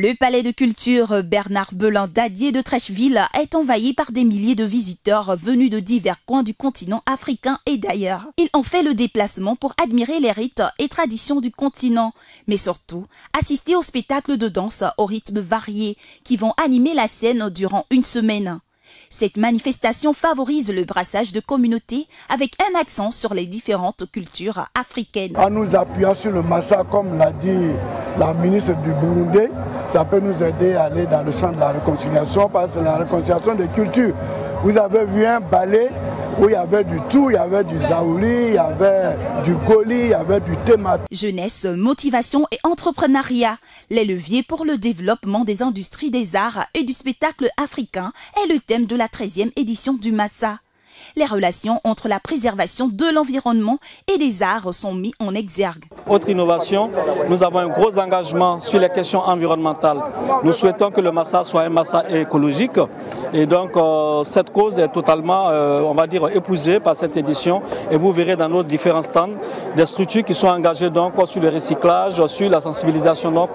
Le palais de culture Bernard Belin d'Adier de Trècheville est envahi par des milliers de visiteurs venus de divers coins du continent africain et d'ailleurs. Ils ont fait le déplacement pour admirer les rites et traditions du continent, mais surtout assister aux spectacles de danse aux rythmes variés qui vont animer la scène durant une semaine. Cette manifestation favorise le brassage de communautés avec un accent sur les différentes cultures africaines. En nous appuyant sur le Massa, comme l'a dit la ministre du Burundi, ça peut nous aider à aller dans le sens de la réconciliation, parce que la réconciliation des cultures. Vous avez vu un ballet où il y avait du tout, il y avait du zaouli, il y avait du goli, il y avait du théma. Jeunesse, motivation et entrepreneuriat, les leviers pour le développement des industries des arts et du spectacle africain est le thème de la 13e édition du Massa. Les relations entre la préservation de l'environnement et des arts sont mises en exergue. Autre innovation, nous avons un gros engagement sur les questions environnementales. Nous souhaitons que le Massa soit un Massa écologique et donc cette cause est totalement, on va dire, épousée par cette édition et vous verrez dans nos différents stands des structures qui sont engagées donc sur le recyclage, sur la sensibilisation donc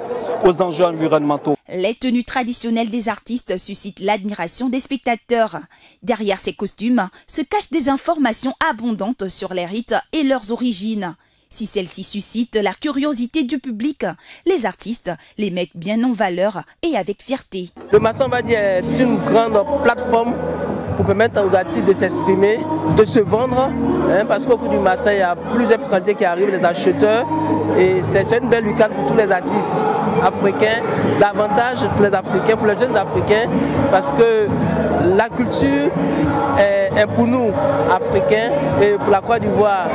aux enjeux environnementaux. Les tenues traditionnelles des artistes suscitent l'admiration des spectateurs. Derrière ces costumes se cachent des informations abondantes sur les rites et leurs origines. Si celles-ci suscitent la curiosité du public, les artistes les mettent bien en valeur et avec fierté. Le Massa, on va dire, est une grande plateforme pour permettre aux artistes de s'exprimer, de se vendre, parce qu'au bout du Massa, il y a plusieurs personnalités qui arrivent, les acheteurs, et c'est une belle lucane pour tous les artistes africains, davantage pour les Africains, pour les jeunes Africains, parce que la culture est pour nous, Africains, et pour la Côte d'Ivoire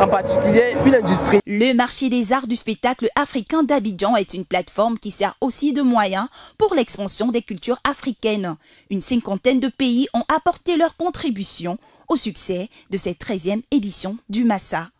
en particulier, une industrie. Le marché des arts du spectacle africain d'Abidjan est une plateforme qui sert aussi de moyen pour l'expansion des cultures africaines. Une cinquantaine de pays ont apporté leur contribution au succès de cette 13e édition du Massa.